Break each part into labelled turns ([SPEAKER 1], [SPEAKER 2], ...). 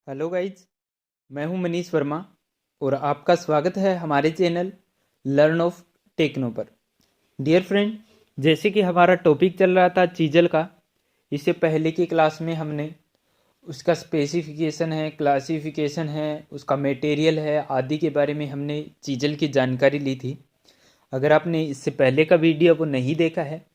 [SPEAKER 1] Hello guys, मैं हूं मनीष वर्मा और आपका स्वागत है हमारे चैनल लर्न ऑफ टेक्नो पर। डियर फ्रेंड, जैसे कि हमारा टॉपिक चल रहा था चीजल का, इससे पहले की क्लास में हमने उसका स्पेसिफिकेशन है, क्लासिफिकेशन है, उसका मटेरियल है आदि के बारे में हमने चीजल की जानकारी ली थी। अगर आपने इससे पहले का वीडियो वो नहीं देखा है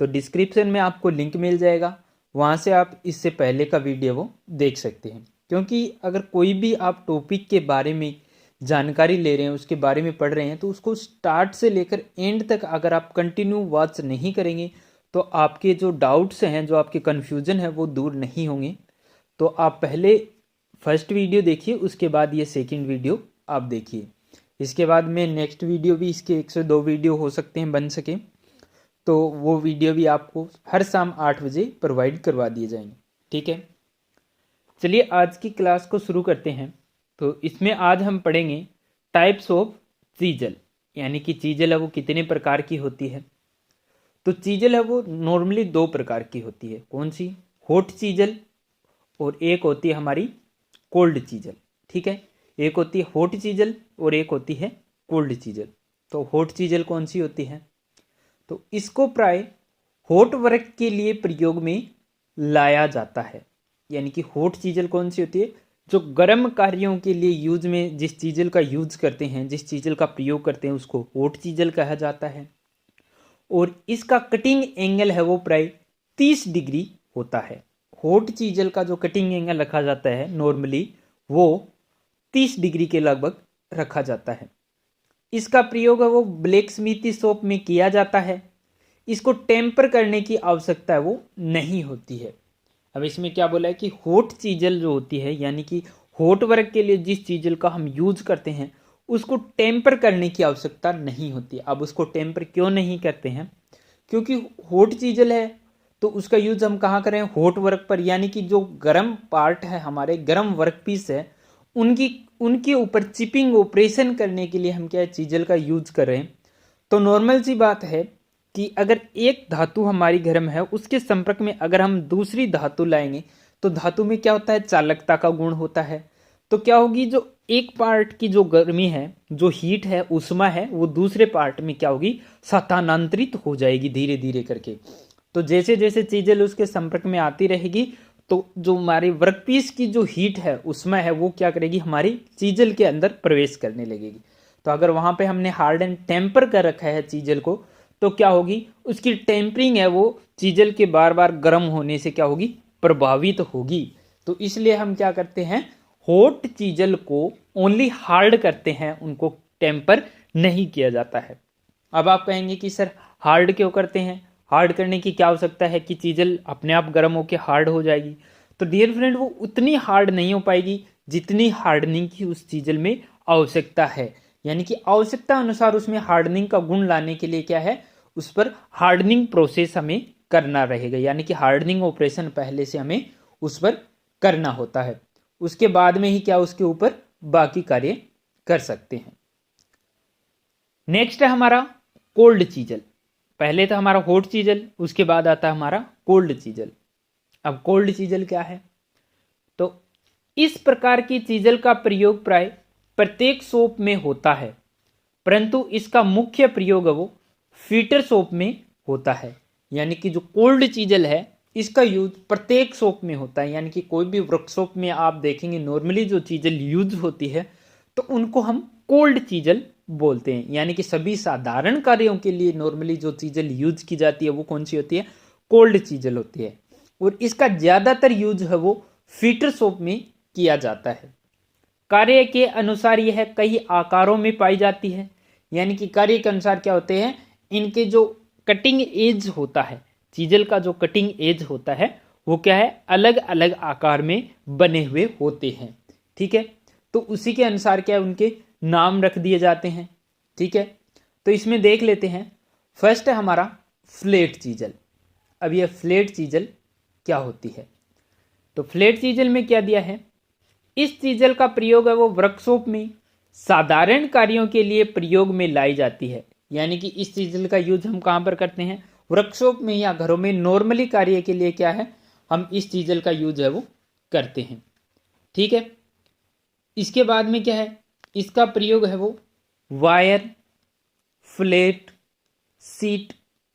[SPEAKER 1] तो डिस्क्रिप्शन में आपको लिंक मिल जाएगा, वहाँ से आप इससे पहले का वीडियो वो देख सकते हैं। क्योंकि अगर कोई भी आप टॉपिक के बारे में जानकारी ले रहे हैं, उसके बारे में पढ़ रहे हैं, तो उसको स्टार्ट से लेकर एंड तक अगर आप कंटिन्यू वॉच नहीं करेंगे तो आपके जो डाउट्स हैं, जो आपके कन्फ्यूजन है, वो दूर नहीं होंगे। तो आप पहले फर्स्ट वीडियो देखिए, उसके बाद ये सेकंड वीडियो आप देखिए। इसके बाद में नेक्स्ट वीडियो भी, इसके 102 वीडियो हो सकते हैं बन सके, तो वो वीडियो भी आपको हर शाम 8 बजे प्रोवाइड करवा दिए जाएंगे। ठीक है, चलिए आज की क्लास को शुरू करते हैं। तो इसमें आज हम पढ़ेंगे टाइप्स ऑफ चीजल, यानी कि चीजल है वो कितने प्रकार की होती है। तो चीजल है वो नॉर्मली दो प्रकार की होती है। कौन सी? हॉट चीजल और एक होती है हमारी कोल्ड चीजल। ठीक है, एक होती है हॉट चीजल और एक होती है कोल्ड चीजल। तो हॉट चीजल कौन सी होती है? तो इसको प्राय हॉट वर्क के लिए प्रयोग में लाया जाता है। यानी कि हॉट चीजल कौन सी होती है? जो गर्म कार्यों के लिए यूज में जिस चीजल का यूज करते हैं, जिस चीजल का प्रयोग करते हैं, उसको हॉट चीजल कहा जाता है। और इसका कटिंग एंगल है वो प्राय 30 डिग्री होता है। हॉट चीजल का जो कटिंग एंगल रखा जाता है नॉर्मली, वो 30 डिग्री के लगभग रखा जाता है। इसका प्रयोग है वो ब्लैक स्मिथी शॉप में किया जाता है। इसको टेम्पर करने की आवश्यकता है वो नहीं होती है। अब इसमें क्या बोला है कि हॉट चीजल जो होती है, यानी कि हॉट वर्क के लिए जिस चीजल का हम यूज करते हैं, उसको टेम्पर करने की आवश्यकता नहीं होती। अब उसको टेम्पर क्यों नहीं करते हैं? क्योंकि हॉट चीजल है तो उसका यूज हम कहाँ करें? हॉट वर्क पर, यानी कि जो गर्म पार्ट है, हमारे गर्म वर्क पीस है, उनकी उनके ऊपर चिपिंग ऑपरेशन करने के लिए हम क्या चीजल का यूज कर रहे हैं। तो नॉर्मल सी बात है कि अगर एक धातु हमारी गर्म है, उसके संपर्क में अगर हम दूसरी धातु लाएंगे तो धातु में क्या होता है? चालकता का गुण होता है। तो क्या होगी? जो एक पार्ट की जो गर्मी है, जो हीट है, उष्मा है, वो दूसरे पार्ट में क्या होगी? स्थानांतरित हो जाएगी धीरे धीरे करके। तो जैसे जैसे चीजें उसके संपर्क में आती रहेगी, तो जो हमारी वर्कपीस की जो हीट है, उष्मा है, वो क्या करेगी? हमारी चीजल के अंदर प्रवेश करने लगेगी। तो अगर वहां पे हमने हार्ड एंड टेम्पर कर रखा है चीजल को, तो क्या होगी? उसकी टेम्परिंग है वो चीजल के बार बार गर्म होने से क्या होगी? प्रभावित होगी। तो इसलिए हम क्या करते हैं? हॉट चीजल को ओनली हार्ड करते हैं, उनको टेम्पर नहीं किया जाता है। अब आप कहेंगे कि सर हार्ड क्यों करते हैं? हार्ड करने की क्या आवश्यकता है कि चीजल अपने आप गर्म होकर हार्ड हो जाएगी? तो डियर फ्रेंड, वो उतनी हार्ड नहीं हो पाएगी जितनी हार्डनिंग की उस चीजल में आवश्यकता है। यानी कि आवश्यकता अनुसार उसमें हार्डनिंग का गुण लाने के लिए क्या है? उस पर हार्डनिंग प्रोसेस हमें करना रहेगा। यानी कि हार्डनिंग ऑपरेशन पहले से हमें उस पर करना होता है। उसके बाद में ही क्या उसके ऊपर बाकी कार्य कर सकते हैं। नेक्स्ट है हमारा कोल्ड चीजल। पहले था हमारा हॉट चीजल, उसके बाद आता है हमारा कोल्ड चीजल। अब कोल्ड चीजल क्या है? तो इस प्रकार की चीजल का प्रयोग प्राय प्रत्येक सोप में होता है, परंतु इसका मुख्य प्रयोग वो फीटर सोप में होता है। यानी कि जो कोल्ड चीजल है, इसका यूज प्रत्येक सोप में होता है। यानी कि कोई भी वर्कशॉप में आप देखेंगे नॉर्मली जो चीजल यूज होती है, तो उनको हम कोल्ड चीजल बोलते हैं। यानी कि सभी साधारण कार्यों के लिए नॉर्मली जो चीजल यूज की जाती है वो कौन सी होती है? कोल्ड चीजल होती है। और इसका ज्यादातर यूज है वो फीटर सोप में किया जाता है। कार्य के अनुसार यह कई आकारों में पाई जाती है। यानी कि कार्य के अनुसार क्या होते हैं? इनके जो कटिंग एज होता है, चीजल का जो कटिंग एज होता है, वो क्या है? अलग अलग आकार में बने हुए होते हैं। ठीक है, तो उसी के अनुसार क्या है? उनके नाम रख दिए जाते हैं। ठीक है, तो इसमें देख लेते हैं। फर्स्ट है हमारा फ्लैट चीजल। अब यह फ्लैट चीजल क्या होती है? तो फ्लैट चीजल में क्या दिया है? इस चीजल का प्रयोग है वो वर्कशॉप में साधारण कार्यों के लिए प्रयोग में लाई जाती है। यानी कि इस चीजल का यूज हम कहां पर करते हैं? वर्कशॉप में या घरों में नॉर्मली कार्य के लिए क्या है? हम इस चीजल का यूज है वो करते हैं। ठीक है। इसके बाद में क्या है, इसका प्रयोग है वो वायर, फ्लेट, सीट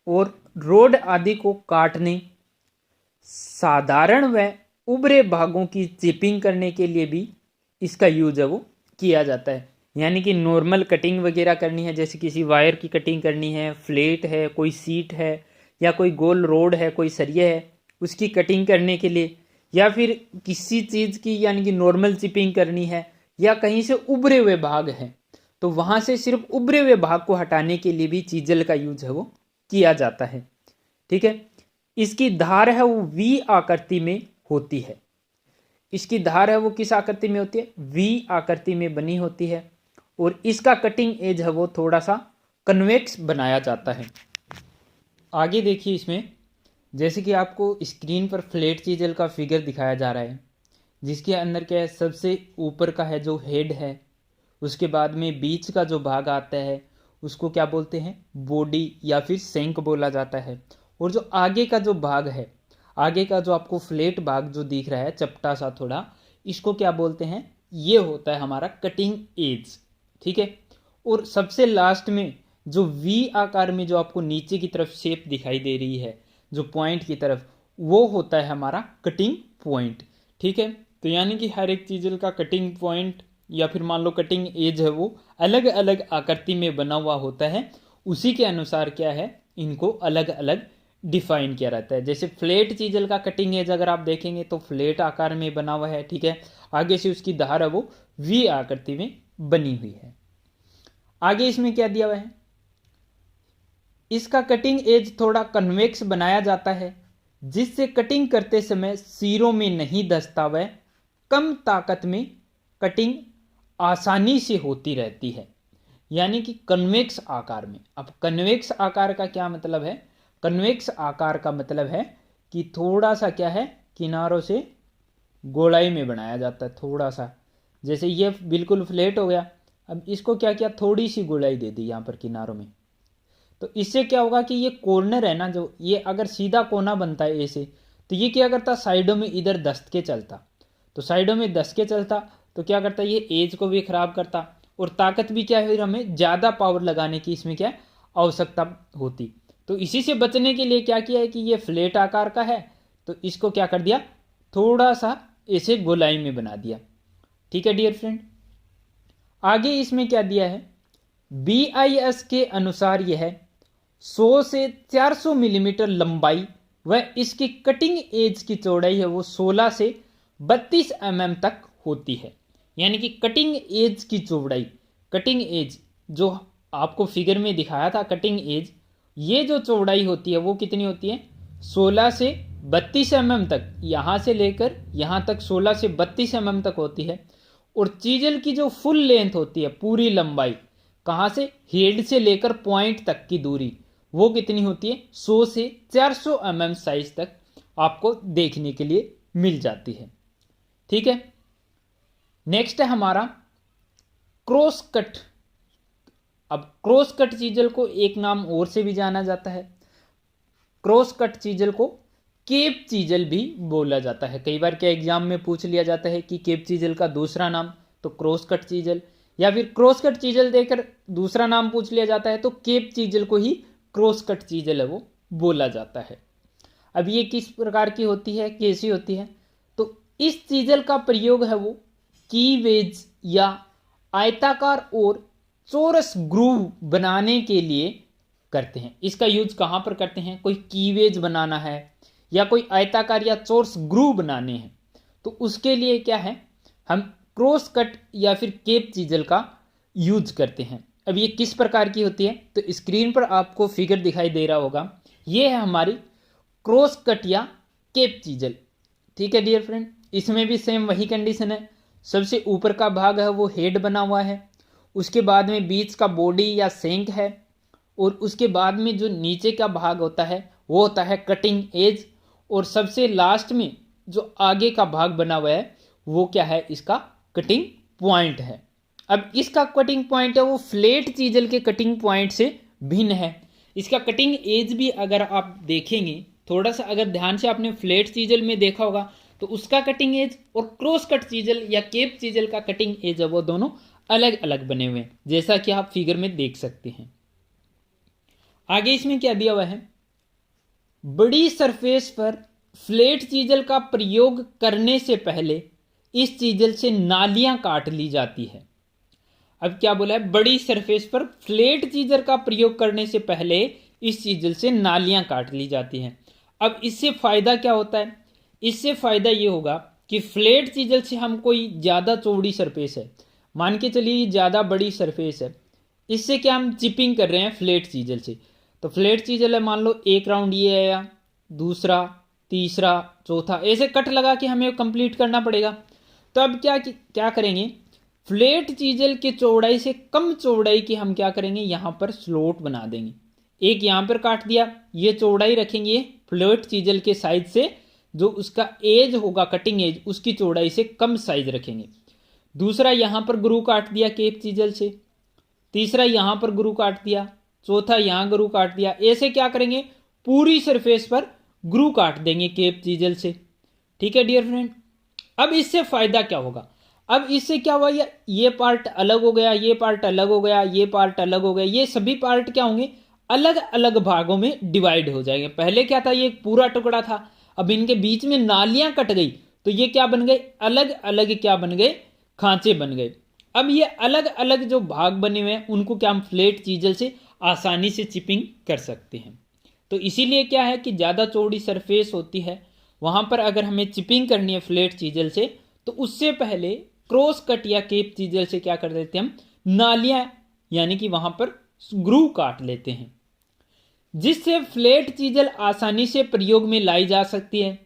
[SPEAKER 1] और रोड आदि को काटने, साधारण व उभरे भागों की चिपिंग करने के लिए भी इसका यूज है वो किया जाता है। यानी कि नॉर्मल कटिंग वगैरह करनी है, जैसे किसी वायर की कटिंग करनी है, फ्लेट है, कोई सीट है, या कोई गोल रोड है, कोई सरिया है, उसकी कटिंग करने के लिए, या फिर किसी चीज़ की यानी कि नॉर्मल चिपिंग करनी है, या कहीं से उभरे हुए भाग हैं तो वहाँ से सिर्फ उभरे हुए भाग को हटाने के लिए भी चीजल का यूज है वो किया जाता है। ठीक है। इसकी धार है वो वी आकृति में होती है। इसकी धार है वो किस आकृति में होती है, वी आकृति में बनी होती है। और इसका कटिंग एज है वो थोड़ा सा कन्वेक्स बनाया जाता है। आगे देखिए इसमें, जैसे कि आपको स्क्रीन पर फ्लैट चीजल का फिगर दिखाया जा रहा है, जिसके अंदर क्या है, सबसे ऊपर का है जो हेड है, उसके बाद में बीच का जो भाग आता है उसको क्या बोलते हैं, बॉडी या फिर शंक बोला जाता है। और जो आगे का जो भाग है, आगे का जो आपको फ्लैट भाग जो दिख रहा है चपटा सा थोड़ा, इसको क्या बोलते हैं, ये होता है हमारा कटिंग एज। ठीक है। और सबसे लास्ट में जो वी आकार में जो आपको नीचे की तरफ शेप दिखाई दे रही है, जो पॉइंट की तरफ, वो होता है हमारा कटिंग पॉइंट। ठीक है। तो यानी कि हर एक चीज का कटिंग पॉइंट या फिर मान लो कटिंग एज है वो अलग अलग आकृति में बना हुआ होता है। उसी के अनुसार क्या है, इनको अलग अलग डिफाइन किया रहता है। जैसे फ्लैट चीजल का कटिंग एज अगर आप देखेंगे तो फ्लैट आकार में बना हुआ है। ठीक है। आगे से उसकी धार है वो वी आकृति में बनी हुई है। आगे इसमें क्या दिया हुआ है, इसका कटिंग एज थोड़ा कन्वेक्स बनाया जाता है, जिससे कटिंग करते समय सिरों में नहीं धंसता हुआ, कम ताकत में कटिंग आसानी से होती रहती है। यानी कि कन्वेक्स आकार में। अब कन्वेक्स आकार का क्या मतलब है, कन्वेक्स आकार का मतलब है कि थोड़ा सा क्या है, किनारों से गोलाई में बनाया जाता है थोड़ा सा। जैसे ये बिल्कुल फ्लैट हो गया, अब इसको क्या किया, थोड़ी सी गोलाई दे दी यहाँ पर किनारों में। तो इससे क्या होगा कि ये कॉर्नर है ना, जो ये अगर सीधा कोना बनता है ऐसे, तो ये क्या करता, साइडों में इधर दस्त के चलता। तो साइडों में दस के चलता तो क्या करता, ये एज को भी खराब करता। और ताकत भी क्या है, फिर हमें ज़्यादा पावर लगाने की इसमें क्या आवश्यकता होती। तो इसी से बचने के लिए क्या किया है कि ये फ्लैट आकार का है, तो इसको क्या कर दिया, थोड़ा सा ऐसे गोलाई में बना दिया। ठीक है डियर फ्रेंड। आगे इसमें क्या दिया है, BIS के अनुसार यह 100 से 400 मिलीमीटर लंबाई व इसकी कटिंग एज की चौड़ाई है वो 16 से 32 mm तक होती है। यानी कि कटिंग एज की चौड़ाई, कटिंग एज जो आपको फिगर में दिखाया था कटिंग एज, ये जो चौड़ाई होती है वो कितनी होती है, 16 से 32 mm तक, यहाँ से लेकर यहाँ तक 16 से 32 mm तक होती है। और चीजल की जो फुल लेंथ होती है, पूरी लंबाई, कहाँ से, हेड से लेकर पॉइंट तक की दूरी, वो कितनी होती है, 100 से 400 mm साइज तक आपको देखने के लिए मिल जाती है। ठीक है। नेक्स्ट है हमारा क्रॉस कट। अब क्रॉस कट चीजल को एक नाम और से भी जाना जाता है, क्रॉस कट चीजल को केप चीजल भी बोला जाता है। कई बार क्या एग्जाम में पूछ लिया जाता है कि केप चीजल का दूसरा नाम, तो क्रॉस कट चीजल, या फिर क्रॉस कट चीजल देकर दूसरा नाम पूछ लिया जाता है तो केप चीजल को ही क्रॉस कट चीजल है वो बोला जाता है। अब ये किस प्रकार की होती है, कैसी होती है, तो इस चीजल का प्रयोग है वो कीवेज या आयताकार और चौरस ग्रूव बनाने के लिए करते हैं। इसका यूज कहाँ पर करते हैं, कोई कीवेज बनाना है या कोई आयताकार या चौरस ग्रूव बनाने हैं, तो उसके लिए क्या है, हम क्रॉस कट या फिर केप चीजल का यूज करते हैं। अब ये किस प्रकार की होती है, तो स्क्रीन पर आपको फिगर दिखाई दे रहा होगा, ये है हमारी क्रॉस कट या केप चीजल। ठीक है डियर फ्रेंड। इसमें भी सेम वही कंडीशन है, सबसे ऊपर का भाग है वो हेड बना हुआ है, उसके बाद में बीच का बॉडी या शंक है, और उसके बाद में जो नीचे का भाग होता है वो होता है कटिंग एज, और सबसे लास्ट में जो आगे का भाग बना हुआ है वो क्या है, इसका कटिंग पॉइंट है। अब इसका कटिंग पॉइंट है वो फ्लैट चीजल के कटिंग पॉइंट से भिन्न है। इसका कटिंग एज भी अगर आप देखेंगे थोड़ा सा, अगर ध्यान से आपने फ्लैट चीजल में देखा होगा तो उसका कटिंग एज और क्रॉस कट चीजल या केप चीजल का कटिंग एज है वो दोनों अलग अलग बने हुए हैं, जैसा कि आप फिगर में देख सकते हैं। आगे इसमें क्या दिया हुआ है, बड़ी सरफेस पर फ्लैट चीजल का प्रयोग करने से पहले इस चीजल से नालियां काट ली जाती है। अब क्या बोला है, बड़ी सरफेस पर फ्लैट चीजल का प्रयोग करने से पहले इस चीजल से नालियां काट ली जाती हैं। अब इससे फायदा क्या होता है, इससे फायदा ये होगा कि फ्लैट चीजल से हम कोई ज्यादा चौड़ी सरफेस है, मान के चलिए ज्यादा बड़ी सरफेस है, इससे क्या हम चिपिंग कर रहे हैं फ्लैट चीजल से, तो फ्लैट चीजल है, मान लो एक राउंड ये है, दूसरा, तीसरा, चौथा, ऐसे कट लगा के हमें कंप्लीट करना पड़ेगा। तो अब क्या क्या करेंगे, फ्लैट चीजल के चौड़ाई से कम चौड़ाई की हम क्या करेंगे, यहां पर स्लोट बना देंगे। एक यहां पर काट दिया, ये चौड़ाई रखेंगे फ्लैट चीजल के साइज से, जो उसका एज होगा कटिंग एज उसकी चौड़ाई से कम साइज रखेंगे। दूसरा यहां पर ग्रू काट दिया केप चीजल से, तीसरा यहां पर ग्रू काट दिया, चौथा यहां ग्रू काट दिया, ऐसे क्या करेंगे पूरी सरफेस पर ग्रू काट देंगे केप चीजल से। ठीक है डियर फ्रेंड। अब इससे फायदा क्या होगा, अब इससे क्या हुआ, ये पार्ट अलग हो गया, ये पार्ट अलग हो गया, ये पार्ट अलग हो गया, ये सभी पार्ट क्या होंगे, अलग अलग भागों में डिवाइड हो जाएंगे। पहले क्या था, ये एक पूरा टुकड़ा था, अब इनके बीच में नालियां कट गई तो ये क्या बन गए, अलग अलग क्या बन गए, खांचे बन गए। अब ये अलग अलग जो भाग बने हुए हैं उनको क्या हम फ्लैट चीजल से आसानी से चिपिंग कर सकते हैं। तो इसीलिए क्या है कि ज़्यादा चौड़ी सरफेस होती है वहां पर अगर हमें चिपिंग करनी है फ्लैट चीजल से, तो उससे पहले क्रॉस कट या केप चीजल से क्या कर देते हैं हम, नालियां यानी कि वहां पर ग्रू काट लेते हैं, जिससे फ्लैट चीजल आसानी से प्रयोग में लाई जा सकती है।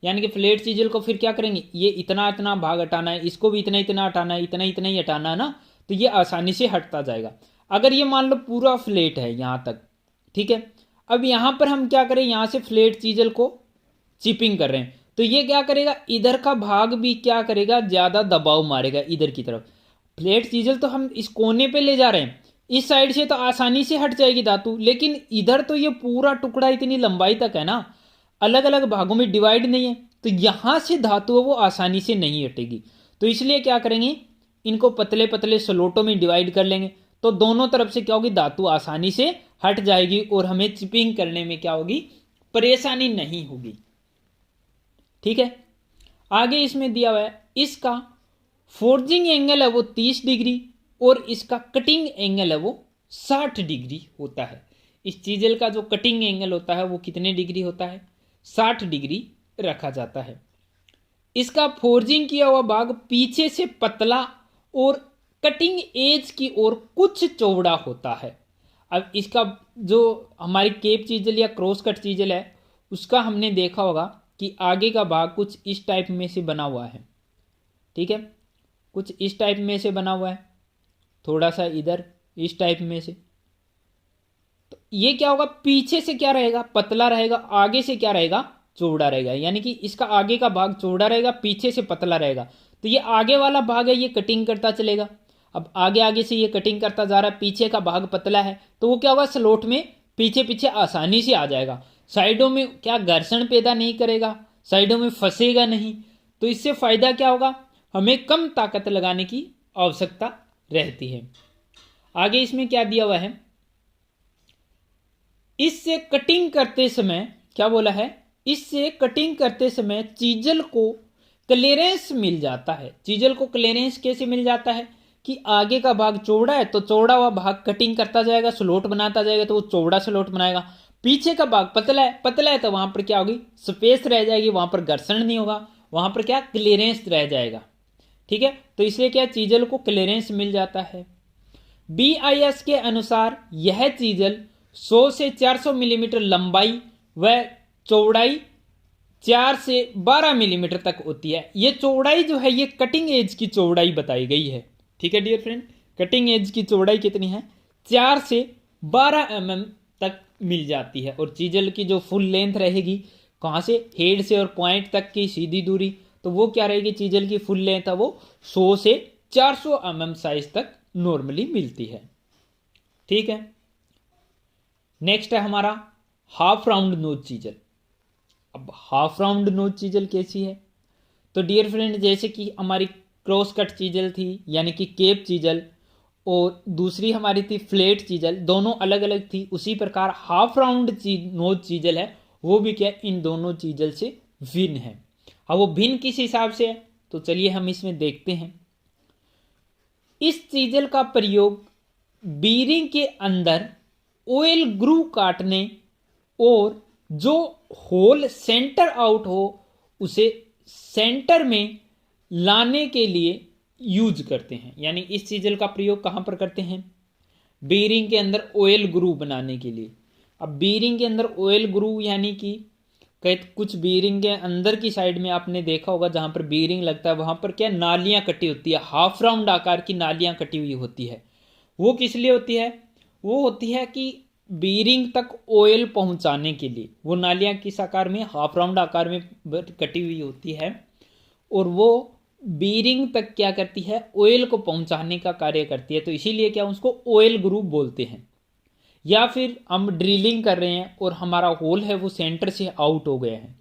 [SPEAKER 1] यानी कि फ्लैट चीजल को फिर क्या करेंगे, ये इतना इतना भाग हटाना है, इसको भी इतना इतना हटाना है, इतना इतना ही हटाना है ना, तो ये आसानी से हटता जाएगा। अगर ये मान लो पूरा फ्लैट है यहां तक, ठीक है, अब यहां पर हम क्या करें, यहां से फ्लैट चीजल को चिपिंग कर रहे हैं, तो ये क्या करेगा, इधर का भाग भी क्या करेगा, ज्यादा दबाव मारेगा इधर की तरफ। फ्लैट चीजल तो हम इस कोने पे ले जा रहे हैं, इस साइड से तो आसानी से हट जाएगी धातु, लेकिन इधर तो ये पूरा टुकड़ा इतनी लंबाई तक है ना, अलग अलग भागों में डिवाइड नहीं है, तो यहां से धातु है वो आसानी से नहीं हटेगी। तो इसलिए क्या करेंगे, इनको पतले पतले स्लोटों में डिवाइड कर लेंगे, तो दोनों तरफ से क्या होगी, धातु आसानी से हट जाएगी और हमें चिपिंग करने में क्या होगी, परेशानी नहीं होगी। ठीक है। आगे इसमें दिया हुआ है, इसका फोर्जिंग एंगल है वो 30 डिग्री और इसका कटिंग एंगल है वो 60 डिग्री होता है। इस चीजल का जो कटिंग एंगल होता है वो कितने डिग्री होता है, 60 डिग्री रखा जाता है। इसका फोर्जिंग किया हुआ भाग पीछे से पतला और कटिंग एज की ओर कुछ चौड़ा होता है। अब इसका जो हमारी केप चीजल या क्रॉस कट चीजल है उसका हमने देखा होगा कि आगे का भाग कुछ इस टाइप में से बना हुआ है, ठीक है, कुछ इस टाइप में से बना हुआ है, थोड़ा सा इधर इस टाइप में से। तो ये क्या होगा, पीछे से क्या रहेगा, पतला रहेगा, आगे से क्या रहेगा, चौड़ा रहेगा। यानी कि इसका आगे का भाग चौड़ा रहेगा, पीछे से पतला रहेगा। तो ये आगे वाला भाग है ये कटिंग करता चलेगा। अब आगे आगे से ये कटिंग करता जा रहा है, पीछे का भाग पतला है, तो वो क्या होगा, स्लोट में पीछे पीछे आसानी से आ जाएगा, साइडों में क्या घर्षण पैदा नहीं करेगा, साइडों में फंसेगा नहीं। तो इससे फायदा क्या होगा, हमें कम ताकत लगाने की आवश्यकता रहती है। आगे इसमें क्या दिया हुआ है, इससे कटिंग करते समय क्या बोला है, इससे कटिंग करते समय चीजल को क्लियरेंस मिल जाता है। चीजल को क्लियरेंस कैसे मिल जाता है कि आगे का भाग चौड़ा है तो चौड़ा हुआ भाग कटिंग करता जाएगा, स्लोट बनाता जाएगा तो वो चौड़ा स्लोट बनाएगा। पीछे का भाग पतला है, पतला है तो वहां पर क्या होगी, स्पेस रह जाएगी, वहां पर घर्षण नहीं होगा, वहां पर क्या क्लियरेंस रह जाएगा। ठीक है, तो इसलिए क्या चीजल को क्लियरेंस मिल जाता है। BIS के अनुसार यह चीजल 100 से 400 मिलीमीटर लंबाई व चौड़ाई 4 से 12 मिलीमीटर तक होती है। ये चौड़ाई जो है ये कटिंग एज की चौड़ाई बताई गई है। ठीक है डियर फ्रेंड, कटिंग एज की चौड़ाई कितनी है, 4 से 12 mm तक मिल जाती है। और चीजल की जो फुल लेंथ रहेगी, कहां से, हेड से और पॉइंट तक की सीधी दूरी, तो वो क्या रहेगी, चीजल की फुल लेंथ है वो 100 से 400 mm साइज तक नॉर्मली मिलती है। ठीक है, नेक्स्ट है हमारा हाफ राउंड नोज चीजल। अब हाफ राउंड नोज चीजल कैसी है, तो डियर फ्रेंड, जैसे कि हमारी क्रॉस कट चीजल थी यानी कि केप चीजल, और दूसरी हमारी थी फ्लैट चीजल, दोनों अलग अलग थी, उसी प्रकार हाफ राउंड नोज चीजल है वो भी क्या इन दोनों चीजल से भिन्न है। अब वो भिन्न किस हिसाब से है तो चलिए हम इसमें देखते हैं। इस चीजल का प्रयोग बीरिंग के अंदर ऑयल ग्रू काटने और जो होल सेंटर आउट हो उसे सेंटर में लाने के लिए यूज करते हैं। यानी इस चीजल का प्रयोग कहां पर करते हैं? बीरिंग के अंदर ऑयल ग्रू बनाने के लिए। अब बीरिंग के अंदर ऑयल ग्रू यानी कि कुछ बीरिंग के अंदर की साइड में आपने देखा होगा जहां पर बीरिंग लगता है वहां पर क्या नालियां कटी होती है, हाफ राउंड आकार की नालियां कटी हुई होती है। वो किस लिए होती है? वो होती है कि बीरिंग तक ऑयल पहुंचाने के लिए। वो नालियां किस आकार में? हाफ राउंड आकार में कटी हुई होती है, और वो बीरिंग तक क्या करती है? ऑयल को पहुंचाने का कार्य करती है। तो इसीलिए क्या उसको ऑयल ग्रू बोलते हैं। या फिर हम ड्रिलिंग कर रहे हैं और हमारा होल है वो सेंटर से आउट हो गया है।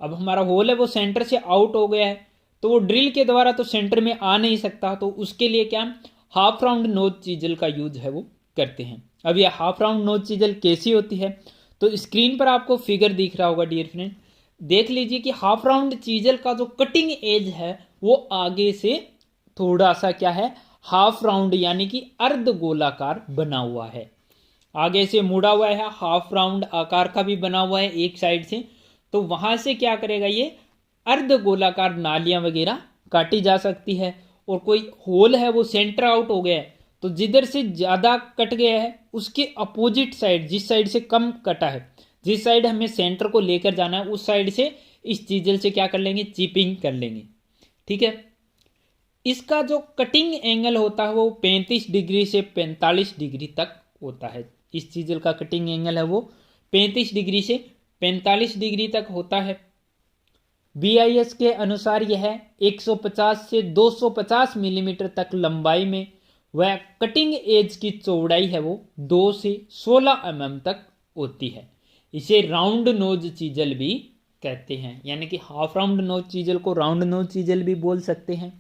[SPEAKER 1] अब हमारा होल है वो सेंटर से आउट हो गया है तो वो ड्रिल के द्वारा तो सेंटर में आ नहीं सकता, तो उसके लिए क्या हाफ राउंड नोज चीजल का यूज है वो करते हैं। अब ये हाफ राउंड नोज चीजल कैसी होती है तो स्क्रीन पर आपको फिगर दिख रहा होगा डियर फ्रेंड, देख लीजिए कि हाफ राउंड चीजल का जो कटिंग एज है वो आगे से थोड़ा सा क्या है, हाफ राउंड यानी कि अर्ध गोलाकार बना हुआ है, आगे से मुड़ा हुआ है, हाफ राउंड आकार का भी बना हुआ है एक साइड से। तो वहां से क्या करेगा, ये अर्ध गोलाकार नालियां वगैरह काटी जा सकती है। और कोई होल है वो सेंटर आउट हो गया है तो जिधर से ज्यादा कट गया है उसके अपोजिट साइड, जिस साइड से कम कटा है, जिस साइड हमें सेंटर को लेकर जाना है उस साइड से इस चीजल से क्या कर लेंगे, चिपिंग कर लेंगे। ठीक है। इसका जो कटिंग एंगल होता है वो 35 डिग्री से 45 डिग्री तक होता है। इस चीजल का कटिंग एंगल है वो 35 डिग्री से 45 डिग्री तक होता है। BIS के अनुसार यह 150 से 250 मिलीमीटर तक लंबाई में, वह कटिंग एज की चौड़ाई है वो 2 से 16 mm तक होती है। इसे राउंड नोज चीजल भी कहते हैं, यानी कि हाफ राउंड नोज चीजल को राउंड नोज चीजल भी बोल सकते हैं।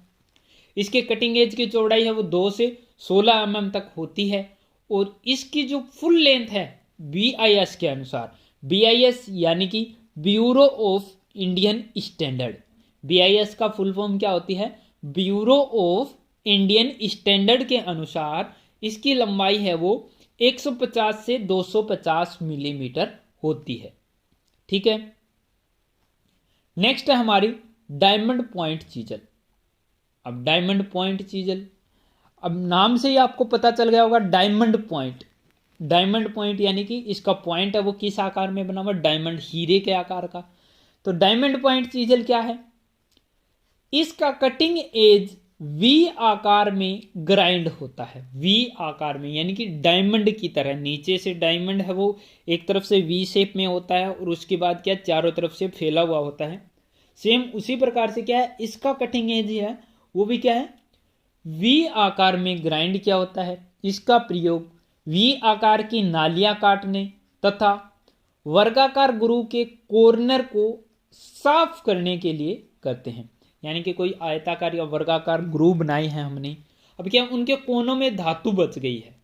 [SPEAKER 1] इसके कटिंग एज की चौड़ाई है वो 2 से 16 mm तक होती है। और इसकी जो फुल लेंथ है BIS के अनुसार, BIS यानी कि bureau of Indian standard, BIS का फुल फॉर्म क्या होती है, ब्यूरो ऑफ इंडियन स्टैंडर्ड के अनुसार इसकी लंबाई है वो 150 से 250 मिलीमीटर होती है। ठीक है। नेक्स्ट है हमारी डायमंड पॉइंट चीजल। अब डायमंड पॉइंट चीजल, अब नाम से ही आपको पता चल गया होगा डायमंड पॉइंट। डायमंड पॉइंट यानी कि इसका पॉइंट है वो किस आकार में बना हुआ, डायमंड, हीरे के आकार का। तो डायमंड पॉइंट चीजल क्या है, इसका कटिंग एज V आकार में ग्राइंड होता है, V आकार में, यानी कि डायमंड की तरह। नीचे से डायमंड है वो एक तरफ से V शेप में होता है और उसके बाद क्या चारों तरफ से फैला हुआ होता है। सेम उसी प्रकार से क्या है, इसका कटिंग एज है वो भी क्या है, V आकार में ग्राइंड किया होता है। इसका प्रयोग V आकार की नालियां काटने तथा वर्गाकार ग्रू के कॉर्नर को साफ करने के लिए करते हैं। यानी कि कोई आयताकार या वर्गाकार ग्रू बनाई है हमने, अब क्या उनके कोनों में धातु बच गई है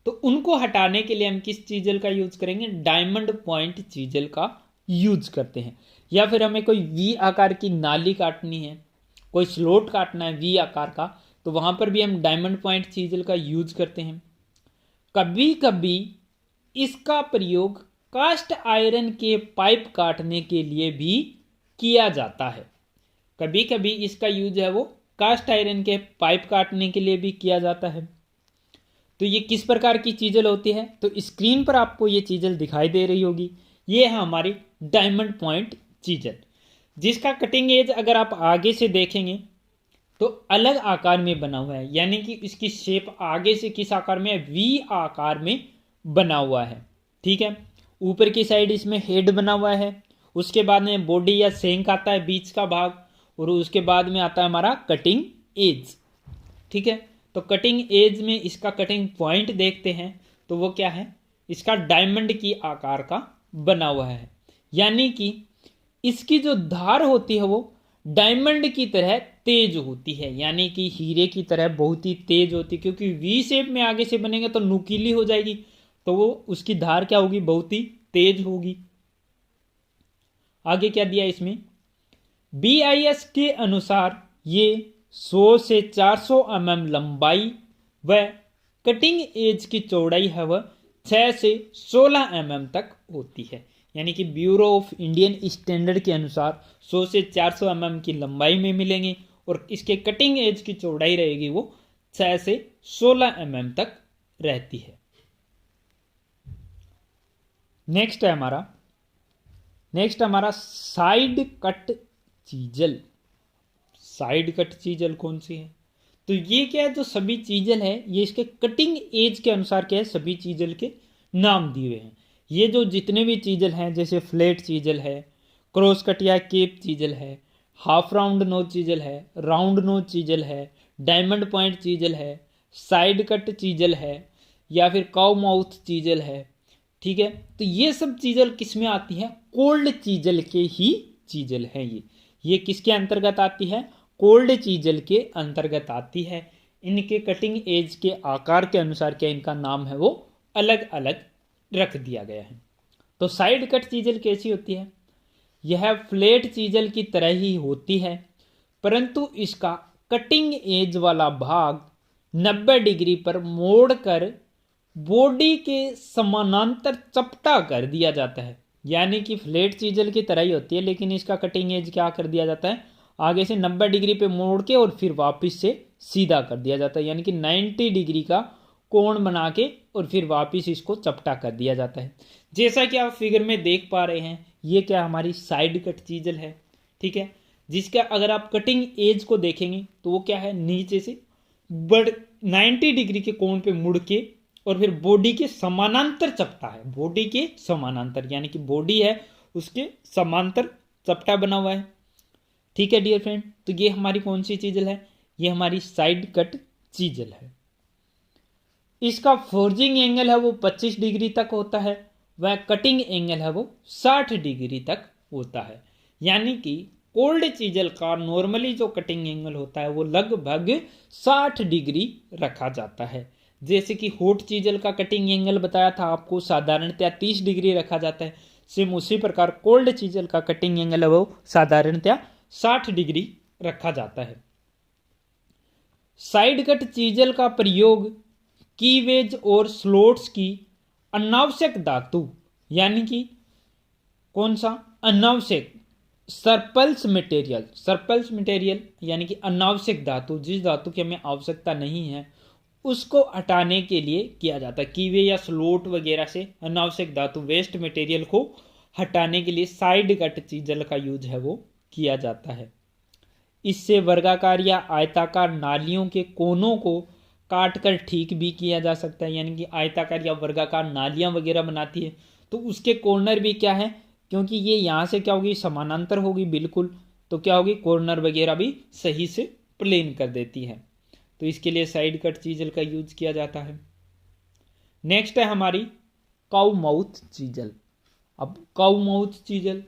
[SPEAKER 1] तो उनको हटाने के लिए हम किस चीजल का यूज करेंगे, डायमंड पॉइंट चीजल का यूज करते हैं। या फिर हमें कोई V आकार की नाली काटनी है, कोई स्लोट काटना है V आकार का, तो वहां पर भी हम डायमंड पॉइंट चीजल का यूज करते हैं। कभी कभी इसका प्रयोग कास्ट आयरन के पाइप काटने के लिए भी किया जाता है। कभी कभी इसका यूज है वो कास्ट आयरन के पाइप काटने के लिए भी किया जाता है। तो ये किस प्रकार की चीजल होती है, तो स्क्रीन पर आपको ये चीजल दिखाई दे रही होगी, ये है हमारी डायमंड पॉइंट चीजल, जिसका कटिंग एज अगर आप आगे से देखेंगे तो अलग आकार में बना हुआ है। यानी कि इसकी शेप आगे से किस आकार में है, V आकार में बना हुआ है। ठीक है। ऊपर की साइड इसमें हेड बना हुआ है, उसके बाद में बॉडी या सेंक आता है बीच का भाग, और उसके बाद में आता है हमारा कटिंग एज। ठीक है। तो कटिंग एज में इसका कटिंग पॉइंट देखते हैं तो वो क्या है, इसका डायमंड की आकार का बना हुआ है। यानी कि इसकी जो धार होती है वो डायमंड की तरह तेज होती है, यानी कि हीरे की तरह बहुत ही तेज होती है, क्योंकि वी शेप में आगे से बनेगा तो नुकीली हो जाएगी, तो वो उसकी धार क्या होगी, बहुत ही तेज होगी। आगे क्या दिया इसमें, BIS के अनुसार ये 100 से 400 mm लंबाई व कटिंग एज की चौड़ाई है वह 6 से 16 mm तक होती है। यानी कि ब्यूरो ऑफ इंडियन स्टैंडर्ड के अनुसार 100 से 400 mm की लंबाई में मिलेंगे और इसके कटिंग एज की चौड़ाई रहेगी वो 6 से 16 mm तक रहती है। नेक्स्ट हमारा side cut chisel. Side cut chisel कौन सी है, तो ये क्या है, जो सभी चीजल है ये इसके कटिंग एज के अनुसार क्या है, सभी चीजल के नाम दिए हुए हैं। ये जो जितने भी चीजल हैं, जैसे फ्लैट चीजल है, क्रॉस कट या केप चीजल है, हाफ राउंड नोज चीजल है, राउंड नोज चीजल है, डायमंड पॉइंट चीजल है, साइड कट चीजल है, या फिर काउ माउथ चीजल है। ठीक है, तो ये सब चीजल किस में आती है, कोल्ड चीजल के ही चीजल है। ये किसके अंतर्गत आती है, कोल्ड चीजल के अंतर्गत आती है। इनके कटिंग एज के आकार के अनुसार क्या इनका नाम है वो अलग अलग रख दिया गया है। तो साइड कट चीजल कैसी होती है, यह फ्लैट चीजल की तरह ही होती है, परंतु इसका कटिंग एज वाला भाग 90 डिग्री पर मोड़कर बॉडी के समानांतर चपटा कर दिया जाता है। यानी कि फ्लैट चीजल की तरह ही होती है, लेकिन इसका कटिंग एज क्या कर दिया जाता है, आगे से 90 डिग्री पे मोड़ के और फिर वापस से सीधा कर दिया जाता है। यानी कि 90 डिग्री का कोण बना के और फिर वापस इसको चपटा कर दिया जाता है। जैसा कि आप फिगर में देख पा रहे हैं, ये क्या हमारी साइड कट चीजल है। ठीक है, जिसका अगर आप कटिंग एज को देखेंगे तो वो क्या है, नीचे से 90 डिग्री के कोण पे मुड़ के और फिर बॉडी के समानांतर चपटा है, बॉडी के समानांतर, यानी कि बॉडी है उसके समांतर चपटा बना हुआ है। ठीक है डियर फ्रेंड, तो ये हमारी कौन सी चीजल है, ये हमारी साइड कट चीजल है। इसका फोर्जिंग एंगल है वो 25 डिग्री तक होता है, वह कटिंग एंगल है वो 60 डिग्री तक होता है। यानी कि कोल्ड चीजल का नॉर्मली जो कटिंग एंगल होता है वो लगभग 60 डिग्री रखा जाता है। जैसे कि हॉट चीजल का कटिंग एंगल बताया था आपको, साधारणतया 30 डिग्री रखा जाता है। सेम उसी प्रकार कोल्ड चीजल का कटिंग एंगल है वो साधारणतया 60 डिग्री रखा जाता है। साइड कट चीजल का प्रयोग कीवेज और स्लोट्स की अनावश्यक धातु, यानी कि कौन सा, अनावश्यक सरप्लस मटेरियल यानी कि अनावश्यक धातु, जिस धातु की हमें आवश्यकता नहीं है उसको हटाने के लिए किया जाता है। कीवे या स्लोट वगैरह से अनावश्यक धातु, वेस्ट मटेरियल को हटाने के लिए साइड कट चीजल का यूज है वो किया जाता है। इससे वर्गाकार या आयताकार नालियों के कोनों को काटकर ठीक भी किया जा सकता है। यानी कि आयताकार या वर्गाकार नालियां वगैरह बनाती है तो उसके कॉर्नर भी क्या है, क्योंकि ये यहाँ से क्या होगी, समानांतर होगी बिल्कुल, तो क्या होगी, कॉर्नर वगैरह भी सही से प्लेन कर देती है। तो इसके लिए साइड कट चीजल का यूज किया जाता है। नेक्स्ट है हमारी काउ माउथ चीजल। अब काउ माउथ चीजल,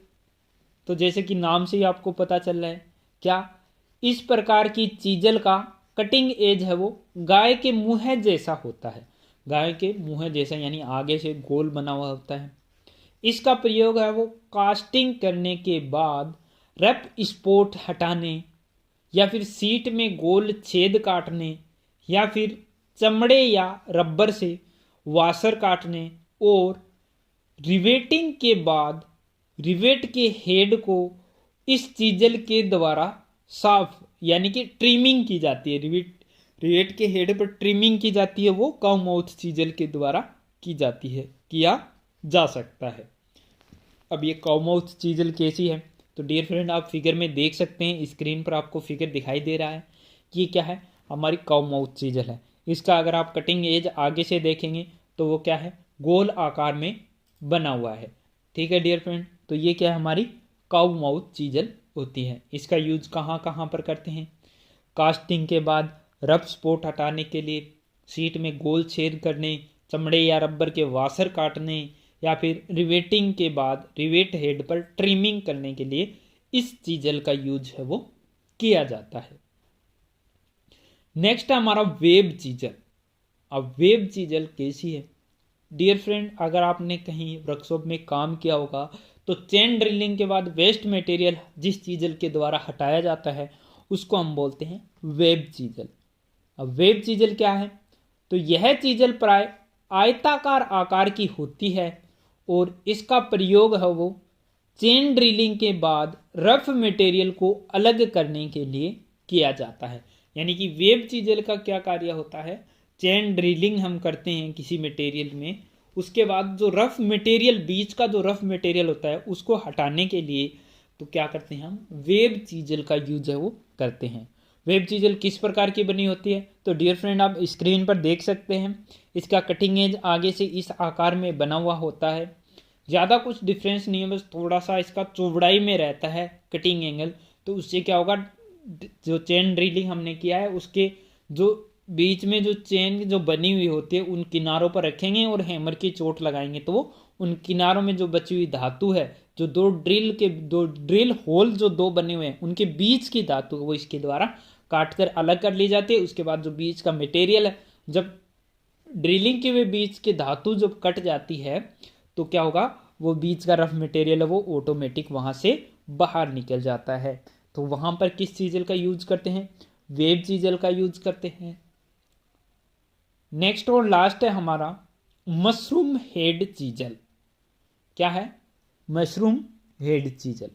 [SPEAKER 1] तो जैसे कि नाम से ही आपको पता चल रहा है, क्या इस प्रकार की चीजल का कटिंग एज है वो गाय के मुंह जैसा होता है। गाय के मुंह जैसा यानी आगे से गोल बना हुआ होता है। इसका प्रयोग है वो कास्टिंग करने के बाद रफ स्पॉट हटाने, या फिर सीट में गोल छेद काटने, या फिर चमड़े या रबर से वाशर काटने, और रिवेटिंग के बाद रिवेट के हेड को इस चीजल के द्वारा साफ, यानी कि ट्रिमिंग की जाती है। रिवेट के हेड पर ट्रिमिंग की जाती है, वो काउ माउथ चीजल के द्वारा की जाती है, किया जा सकता है। अब ये काउ माउथ चीजल कैसी है, तो डियर फ्रेंड आप फिगर में देख सकते हैं, स्क्रीन पर आपको फिगर दिखाई दे रहा है। ये क्या है, हमारी काउ माउथ चीजल है। इसका अगर आप कटिंग एज आगे से देखेंगे तो वो क्या है, गोल आकार में बना हुआ है। ठीक है डियर फ्रेंड, तो ये क्या है, हमारी काउ माउथ चीजल होती है। इसका यूज कहाँ कहाँ पर करते हैं, कास्टिंग के बाद रफ स्पॉट हटाने के लिए, सीट में गोल छेद करने, चमड़े या रबर के वाशर काटने, या फिर रिवेटिंग के बाद रिवेट हेड पर ट्रिमिंग करने के लिए इस चीजल का यूज है वो किया जाता है। नेक्स्ट है हमारा वेब चीजल। अब वेब चीजल कैसी है? डियर फ्रेंड, अगर आपने कहीं वर्कशॉप में काम किया होगा तो चेन ड्रिलिंग के बाद वेस्ट मटेरियल जिस चीजल के द्वारा हटाया जाता है उसको हम बोलते हैं वेब चीजल। अब वेब चीजल क्या है? तो यह चीजल प्राय आयताकार आकार की होती है और इसका प्रयोग है वो चेन ड्रिलिंग के बाद रफ मटेरियल को अलग करने के लिए किया जाता है। यानी कि वेब चीजल का क्या कार्य होता है? चेन ड्रिलिंग हम करते हैं किसी मटेरियल में, उसके बाद जो रफ मटेरियल, बीच का जो रफ मटेरियल होता है उसको हटाने के लिए तो क्या करते हैं, हम वेब चीजल का यूज है वो करते हैं। वेब चीजल किस प्रकार की बनी होती है? तो डियर फ्रेंड, आप स्क्रीन पर देख सकते हैं, इसका कटिंग एज आगे से इस आकार में बना हुआ होता है। ज़्यादा कुछ डिफरेंस नहीं है, बस थोड़ा सा इसका चौड़ाई में रहता है कटिंग एंगल। तो उससे क्या होगा, जो चेन ड्रिलिंग हमने किया है उसके जो बीच में जो चेन जो बनी हुई होती है उन किनारों पर रखेंगे और हैमर की चोट लगाएंगे तो वो उन किनारों में जो बची हुई धातु है, जो दो ड्रिल होल जो दो बने हुए हैं उनके बीच की धातु वो इसके द्वारा काट कर अलग कर ली जाती है। उसके बाद जो बीच का मटेरियल है, जब ड्रिलिंग के हुए बीच की धातु जब कट जाती है तो क्या होगा, वो बीच का रफ मटेरियल है वो ऑटोमेटिक वहां से बाहर निकल जाता है। तो वहां पर किस चीजल का यूज करते हैं? वेब चीजल का यूज करते हैं। नेक्स्ट और लास्ट है हमारा मशरूम हेड चीजल। क्या है? Mushroom head chisel.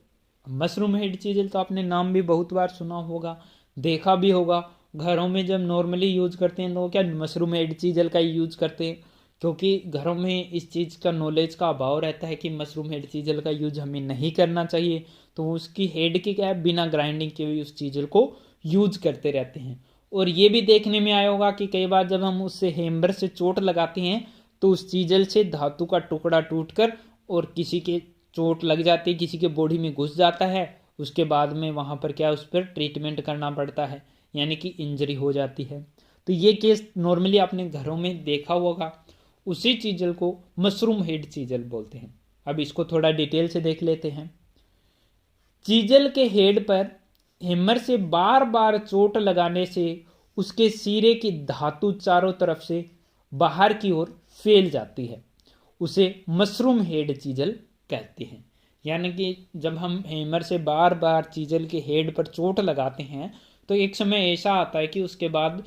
[SPEAKER 1] Mushroom head chisel तो आपने नाम भी बहुत बार सुना होगा, देखा भी होगा। घरों में जब नॉर्मली यूज करते हैं तो क्या मशरूम हेड चीजल का यूज करते हैं, क्योंकि घरों में इस चीज़ का नॉलेज का अभाव रहता है कि मशरूम हेड चीजल का यूज हमें नहीं करना चाहिए। तो उसकी हेड की क्या है, बिना ग्राइंडिंग के भी उस चीजल को यूज करते रहते हैं। और ये भी देखने में आया होगा कि कई बार जब हम उससे हैमर से चोट लगाते हैं तो उस चीजल से धातु का टुकड़ा टूटकर और किसी के चोट लग जाती है, किसी के बॉडी में घुस जाता है, उसके बाद में वहाँ पर क्या उस पर ट्रीटमेंट करना पड़ता है, यानी कि इंजरी हो जाती है। तो ये केस नॉर्मली आपने घरों में देखा होगा। उसी चीजल को मशरूम हेड चीजल बोलते हैं। अब इसको थोड़ा डिटेल से देख लेते हैं। चीजल के हेड पर हैमर से बार बार चोट लगाने से उसके सिरे की धातु चारों तरफ से बाहर की ओर फैल जाती है, उसे मशरूम हेड चीजल कहते हैं। यानी कि जब हम हैमर से बार बार चीजल के हेड पर चोट लगाते हैं तो एक समय ऐसा आता है कि उसके बाद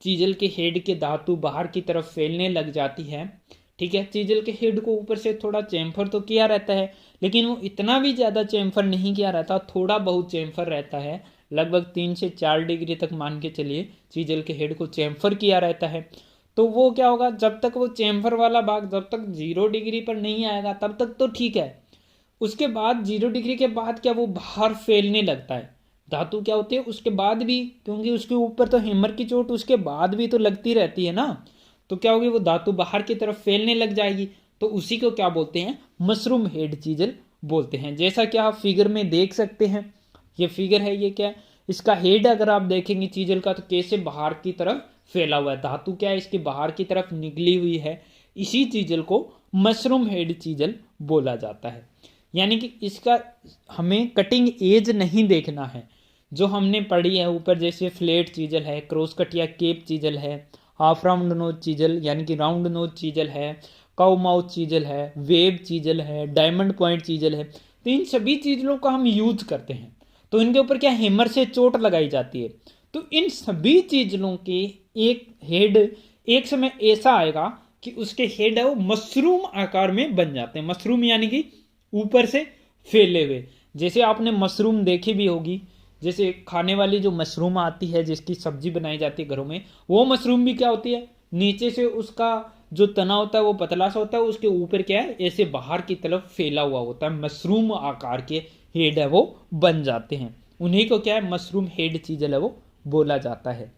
[SPEAKER 1] चीजल के हेड के धातु बाहर की तरफ फैलने लग जाती है। ठीक है, चीजल के हेड को ऊपर से थोड़ा चैम्फर तो किया रहता है, लेकिन वो इतना भी ज़्यादा चैम्फर नहीं किया रहता, थोड़ा बहुत चैम्फर रहता है, लगभग 3 से 4 डिग्री तक मान के चलिए चीजल के हेड को चैम्फर किया रहता है। तो वो क्या होगा, जब तक वो चैम्फर वाला भाग जब तक 0 डिग्री पर नहीं आएगा तब तक तो ठीक है। उसके बाद 0 डिग्री के बाद क्या वो बाहर फैलने लगता है। धातु क्या होती है उसके बाद भी, क्योंकि उसके ऊपर तो हैमर की चोट उसके बाद भी तो लगती रहती है ना, तो क्या होगी, वो धातु बाहर की तरफ फैलने लग जाएगी। तो उसी को क्या बोलते हैं, मशरूम हेड चीजल बोलते हैं। जैसा कि आप फिगर में देख सकते हैं, ये फिगर है, ये क्या है, इसका हेड अगर आप देखेंगे चीजल का तो कैसे बाहर की तरफ फैला हुआ है, धातु क्या है इसकी बाहर की तरफ निकली हुई है। इसी चीजल को मशरूम हेड चीजल बोला जाता है। यानी कि इसका हमें कटिंग एज नहीं देखना है, जो हमने पढ़ी है ऊपर, जैसे फ्लैट चीजल है, क्रॉस कट या केप चीजल है, हाफ राउंड नोज चीजल यानी कि राउंड नोज चीजल है, काउ माउथ चीजल है, वेब चीजल है, डायमंड पॉइंट चीजल है। तो इन सभी चीजलों का हम यूज करते हैं, तो इनके ऊपर क्या हैमर से चोट लगाई जाती है। तो इन सभी चीजलों के एक हेड एक समय ऐसा आएगा कि उसके हेड है वो मशरूम आकार में बन जाते हैं। मशरूम यानी कि ऊपर से फैले हुए। जैसे आपने मशरूम देखी भी होगी, जैसे खाने वाली जो मशरूम आती है जिसकी सब्जी बनाई जाती है घरों में, वो मशरूम भी क्या होती है, नीचे से उसका जो तना होता है वो पतला सा होता है, उसके ऊपर क्या है ऐसे बाहर की तरफ फैला हुआ होता है, मशरूम आकार के हेड है वो बन जाते हैं। उन्हीं को क्या है मशरूम हेड चीजल है वो बोला जाता है।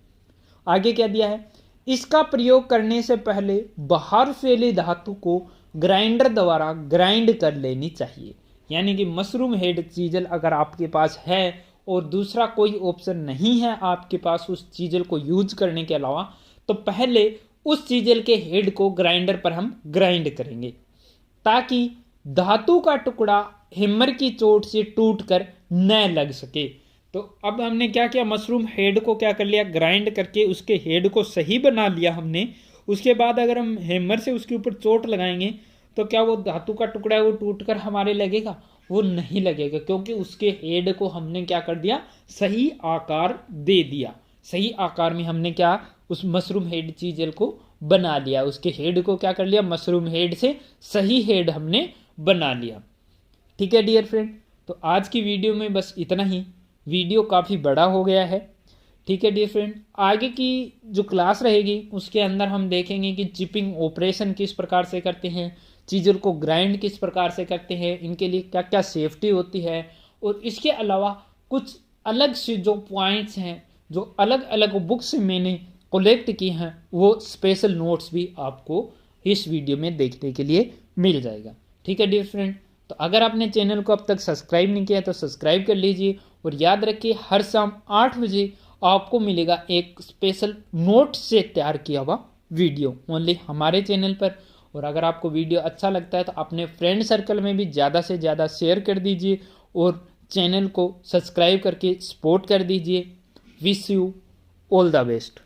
[SPEAKER 1] आगे क्या दिया है, इसका प्रयोग करने से पहले बाहर फैली धातु को ग्राइंडर द्वारा ग्राइंड कर लेनी चाहिए। यानी कि मशरूम हेड चीजल अगर आपके पास है और दूसरा कोई ऑप्शन नहीं है आपके पास उस चीजल को यूज करने के अलावा, तो पहले उस चीजल के हेड को ग्राइंडर पर हम ग्राइंड करेंगे, ताकि धातु का टुकड़ा हैमर की चोट से टूटकर न लग सके। तो अब हमने क्या किया, मशरूम हेड को क्या कर लिया, ग्राइंड करके उसके हेड को सही बना लिया हमने। उसके बाद अगर हम हैमर से उसके ऊपर चोट लगाएंगे तो क्या वो धातु का टुकड़ा है वो टूट कर हमारे लगेगा, वो नहीं लगेगा, क्योंकि उसके हेड को हमने क्या कर दिया, सही आकार दे दिया। सही आकार में हमने क्या उस मशरूम हेड चीजल को बना लिया, उसके हेड को क्या कर लिया, मशरूम हेड से सही हेड हमने बना लिया। ठीक है डियर फ्रेंड, तो आज की वीडियो में बस इतना ही। वीडियो काफ़ी बड़ा हो गया है। ठीक है डियर फ्रेंड, आगे की जो क्लास रहेगी उसके अंदर हम देखेंगे कि चिपिंग ऑपरेशन किस प्रकार से करते हैं, चीज़ों को ग्राइंड किस प्रकार से करते हैं, इनके लिए क्या क्या सेफ्टी होती है, और इसके अलावा कुछ अलग से जो पॉइंट्स हैं जो अलग अलग बुक से मैंने कलेक्ट किए हैं वो स्पेशल नोट्स भी आपको इस वीडियो में देखने के लिए मिल जाएगा। ठीक है डियर फ्रेंड, तो अगर आपने चैनल को अब तक सब्सक्राइब नहीं किया तो सब्सक्राइब कर लीजिए, और याद रखिए हर शाम 8 बजे आपको मिलेगा एक स्पेशल नोट से तैयार किया हुआ वीडियो ओनली हमारे चैनल पर। और अगर आपको वीडियो अच्छा लगता है तो अपने फ्रेंड सर्कल में भी ज़्यादा से ज़्यादा शेयर कर दीजिए और चैनल को सब्सक्राइब करके सपोर्ट कर दीजिए। Wish you all the best.